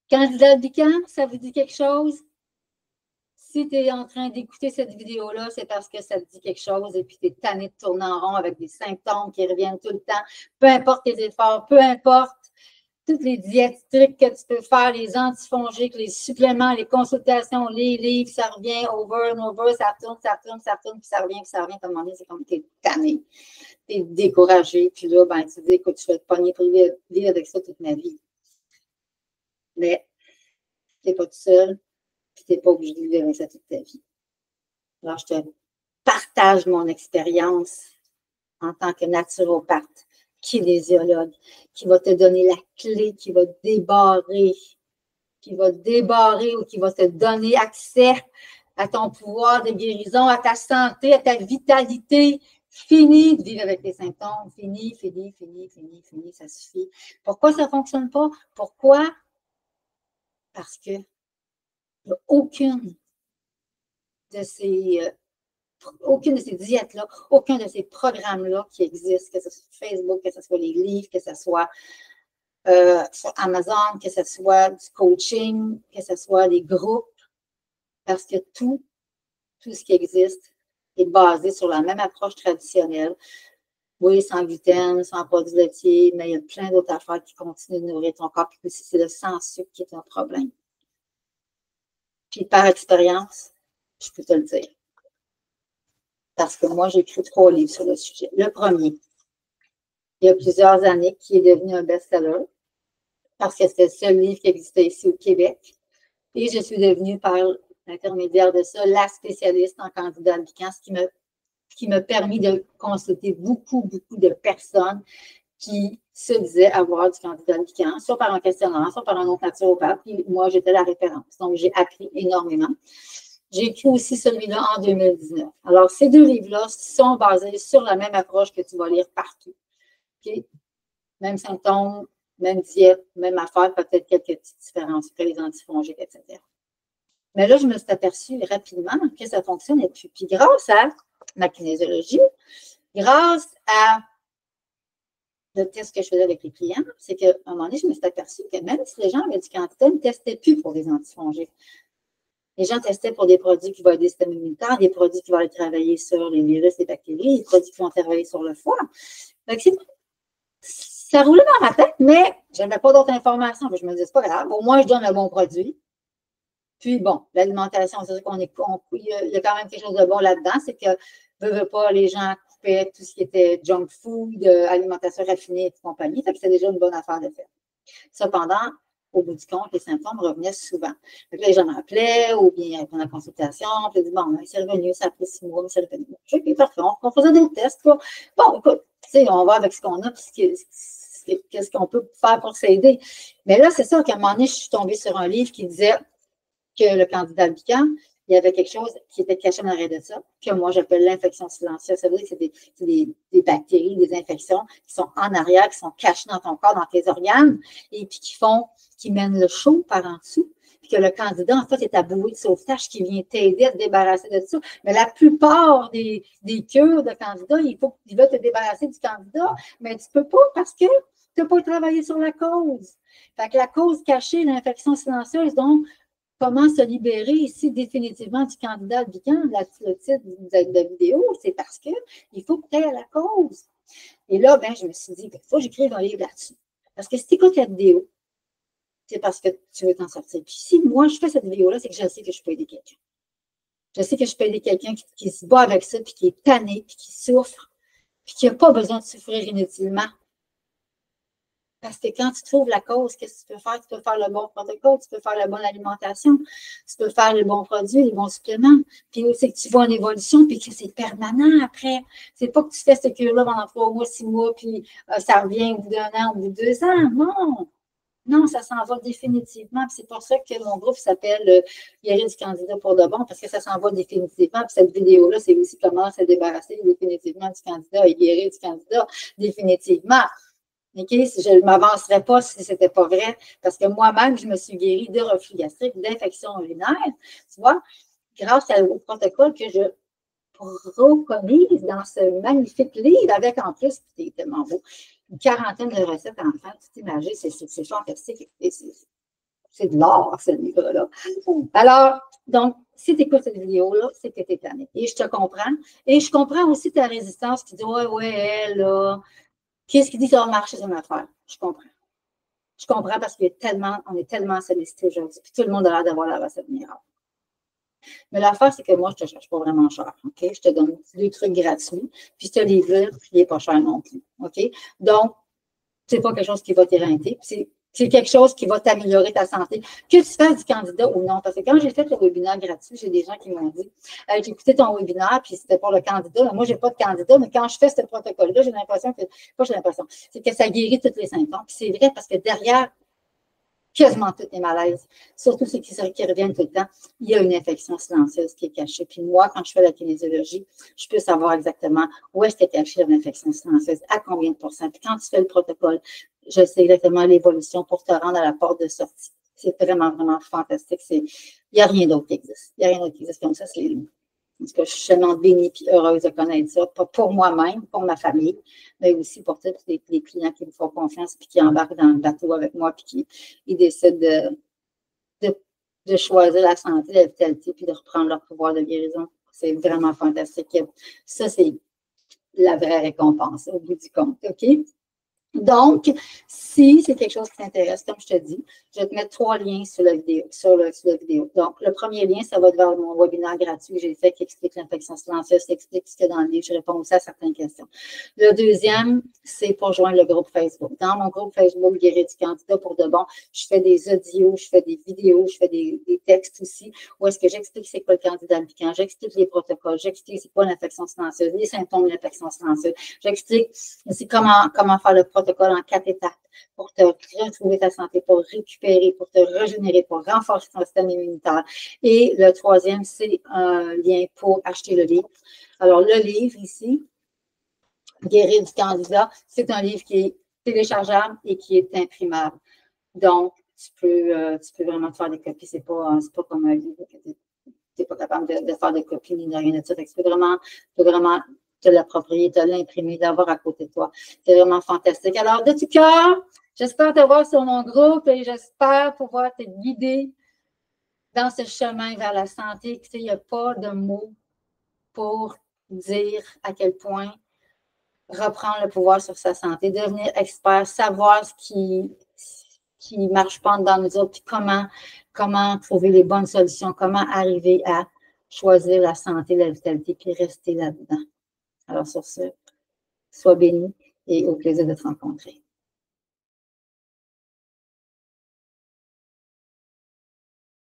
Candidat Bican, ça vous dit quelque chose? Si tu es en train d'écouter cette vidéo-là, c'est parce que ça te dit quelque chose et puis tu es tanné de tourner en rond avec des symptômes qui reviennent tout le temps. Peu importe tes efforts, peu importe toutes les diètes strictes que tu peux faire, les antifongiques, les suppléments, les consultations, les livres, ça revient over and over, ça retourne, puis ça revient, puis ça revient. À un moment donné, c'est comme tu es tanné, tu es découragé. Puis là, ben, tu te dis, écoute, je vais te pogner pour vivre avec ça toute ma vie. Mais tu n'es pas tout seul. Tu n'es pas obligé de vivre avec ça toute ta vie. Alors, je te partage mon expérience en tant que naturopathe, kinésiologue, qui va te donner la clé, qui va débarrer ou qui va te donner accès à ton pouvoir de guérison, à ta santé, à ta vitalité. Fini de vivre avec tes symptômes. Fini, ça suffit. Pourquoi ça ne fonctionne pas? Pourquoi? Parce que il n'y a aucune de ces diètes-là, aucun de ces programmes-là qui existent, que ce soit Facebook, que ce soit les livres, que ce soit sur Amazon, que ce soit du coaching, que ce soit des groupes, parce que tout ce qui existe est basé sur la même approche traditionnelle. Oui, sans gluten, sans produits laitiers, mais il y a plein d'autres affaires qui continuent de nourrir ton corps, puis c'est le sans sucre qui est un problème. Puis par expérience, je peux te le dire. Parce que moi, j'ai écrit 3 livres sur le sujet. Le premier, il y a plusieurs années, qui est devenu un best-seller, parce que c'était le seul livre qui existait ici au Québec. Et je suis devenue, par l'intermédiaire de ça, la spécialiste en candidat albicans, ce qui m'a permis de consulter beaucoup de personnes qui se disaient avoir du candidat albicans, soit par un questionnaire, soit par un autre naturopathe. Puis moi, j'étais la référence. Donc, j'ai appris énormément. J'ai écrit aussi celui-là en 2019. Alors, ces 2 livres-là sont basés sur la même approche que tu vas lire partout. Okay? Même symptômes, même diète, même affaire, peut-être quelques petites différences après les antifongiques, etc. Mais là, je me suis aperçue rapidement que ça fonctionnait plus. Puis grâce à ma kinésiologie, grâce à le test que je faisais avec les clients, c'est qu'à un moment donné, je me suis aperçue que même si les gens avaient du candidat, ils ne testaient plus pour des antifongiques. Les gens testaient pour des produits qui vont aider le système immunitaire, des produits qui vont aller travailler sur les virus, les bactéries, des produits qui vont travailler sur le foie. Donc, ça roulait dans ma tête, mais je n'avais pas d'autres informations. Je me disais, c'est pas grave, au moins je donne un bon produit. Puis bon, l'alimentation, c'est sûr il y a quand même quelque chose de bon là-dedans, c'est que veut pas, les gens coupaient tout ce qui était junk food, alimentation raffinée et compagnie. Fait que c'est déjà une bonne affaire de faire. Cependant, au bout du compte, les symptômes revenaient souvent. Donc là, les gens m'appelaient ou bien pendant la consultation, puis ils disaient, bon, c'est revenu, ça a pris 6 mois, mais c'est revenu. OK, parfait, on faisait des tests. Quoi. Bon, écoute, on va avec ce qu'on a, puis qu'est-ce qu'on peut faire pour s'aider. Mais là, c'est ça qu'à un moment donné, je suis tombée sur un livre qui disait que le candidat albicans, il y avait quelque chose qui était caché en arrière de ça, que moi, j'appelle l'infection silencieuse. Ça veut dire que c'est des bactéries, des infections qui sont en arrière, qui sont cachées dans ton corps, dans tes organes, et puis qui mènent le chaud par en dessous, puis que le candidat, en fait, est ta bouée de sauvetage qui vient t'aider à te débarrasser de ça. Mais la plupart des cures de candidats, ils veulent te débarrasser du candidat, mais tu ne peux pas parce que tu n'as pas travaillé sur la cause. Fait que la cause cachée, l'infection silencieuse, donc, comment se libérer ici définitivement du candidat albicans, le titre de la vidéo, c'est parce qu'il faut que tu ailles à la cause. Et là, ben, je me suis dit, il faut que j'écrive un livre là-dessus. Parce que si tu écoutes la vidéo, c'est parce que tu veux t'en sortir. Puis si moi, je fais cette vidéo-là, c'est que je sais que je peux aider quelqu'un. Je sais que je peux aider quelqu'un qui se bat avec ça, puis qui est tanné, puis qui souffre, puis qui n'a pas besoin de souffrir inutilement. Parce que quand tu trouves la cause, qu'est-ce que tu peux faire? Tu peux faire le bon protocole, tu peux faire la bonne alimentation, tu peux faire les bons produits, les bons suppléments. Puis c'est que tu vois une évolution, puis que c'est permanent après. C'est pas que tu fais cette cure-là pendant 3 mois, 6 mois, puis ça revient au bout d'1 an, au bout de 2 ans. Non! Non, ça s'en va définitivement. C'est pour ça que mon groupe s'appelle Guérir du candidat pour de bon, parce que ça s'en va définitivement. Puis cette vidéo-là, c'est aussi comment se débarrasser définitivement du candidat et guérir du candidat définitivement. Okay? Je ne m'avancerais pas si ce n'était pas vrai, parce que moi-même, je me suis guérie de reflux gastrique, d'infection urinaire, tu vois, grâce au protocole que je préconise dans ce magnifique livre, avec en plus, c'est tellement beau, une 40aine de recettes enfants, tu t'imagines, c'est fantastique. c'est de l'or, ce livre-là. Alors, donc, si tu écoutes cette vidéo-là, c'est que tu es tanné. Et je te comprends. Et je comprends aussi ta résistance qui dit, ouais, elle, là, qu'est-ce qui dit que ça va marcher son affaire? Je comprends. Je comprends parce qu'on est tellement sollicité aujourd'hui. Puis tout le monde a l'air d'avoir la recette miracle. Mais l'affaire, c'est que moi, je ne te cherche pas vraiment cher. OK? Je te donne des trucs gratuits. Puis ce livre-là, il n'est pas cher non plus. OK? Donc, ce n'est pas quelque chose qui va t'éreinter. C'est quelque chose qui va t'améliorer ta santé. Que tu fasses du candidat ou non. Parce que quand j'ai fait le webinaire gratuit, j'ai des gens qui m'ont dit j'ai écouté ton webinaire, puis c'était pour le candidat. Moi, je n'ai pas de candidat, mais quand je fais ce protocole-là, j'ai l'impression que, c'est que ça guérit tous les symptômes. Puis c'est vrai parce que derrière quasiment tous les malaises, surtout ceux qui reviennent tout le temps, il y a une infection silencieuse qui est cachée. Puis moi, quand je fais la kinésiologie, je peux savoir exactement où est-ce qu'est cachée l'infection silencieuse, à combien de pourcents. Puis quand tu fais le protocole, je sais exactement l'évolution pour te rendre à la porte de sortie. C'est vraiment, vraiment fantastique. Il n'y a rien d'autre qui existe. Il n'y a rien d'autre qui existe comme ça, c'est les loups. Parce que je suis tellement bénie et heureuse de connaître ça, pas pour moi-même, pour ma famille, mais aussi pour tous les clients qui me font confiance et qui embarquent dans le bateau avec moi et qui décident de choisir la santé, la vitalité, puis de reprendre leur pouvoir de guérison. C'est vraiment fantastique. Ça, c'est la vraie récompense au bout du compte. OK? Donc, si c'est quelque chose qui t'intéresse, comme je te dis, je vais te mettre 3 liens sur la vidéo. Donc, le premier lien, ça va être vers mon webinaire gratuit que j'ai fait qui explique l'infection silencieuse, qui explique ce qu'il y a dans le livre. Je réponds aussi à certaines questions. Le deuxième, c'est pour joindre le groupe Facebook. Dans mon groupe Facebook, Guérir du candidat pour de bon, je fais des audios, je fais des vidéos, je fais des textes aussi, où est-ce que j'explique c'est quoi le candidat appliquant, j'explique les protocoles, j'explique c'est quoi l'infection silencieuse, les symptômes de l'infection silencieuse, j'explique aussi comment faire le protocole en 4 étapes pour te retrouver ta santé, pour récupérer, pour te régénérer, pour renforcer ton système immunitaire. Et le troisième, c'est un lien pour acheter le livre. Alors, le livre ici, Guérir du candidat, c'est un livre qui est téléchargeable et qui est imprimable. Donc, tu peux vraiment te faire des copies. C'est pas comme un livre que tu n'es pas capable de faire des copies ni de rien de ça. Tu peux vraiment te l'approprier, te l'imprimer, l'avoir à côté de toi. C'est vraiment fantastique. Alors, de tout cœur, j'espère te voir sur mon groupe et j'espère pouvoir te guider dans ce chemin vers la santé. Tu sais, il n'y a pas de mots pour dire à quel point reprendre le pouvoir sur sa santé, devenir expert, savoir ce qui ne marche pas dans nous autres, puis comment trouver les bonnes solutions, comment arriver à choisir la santé, la vitalité, puis rester là-dedans. Alors, sur ce, sois béni et au plaisir de te rencontrer.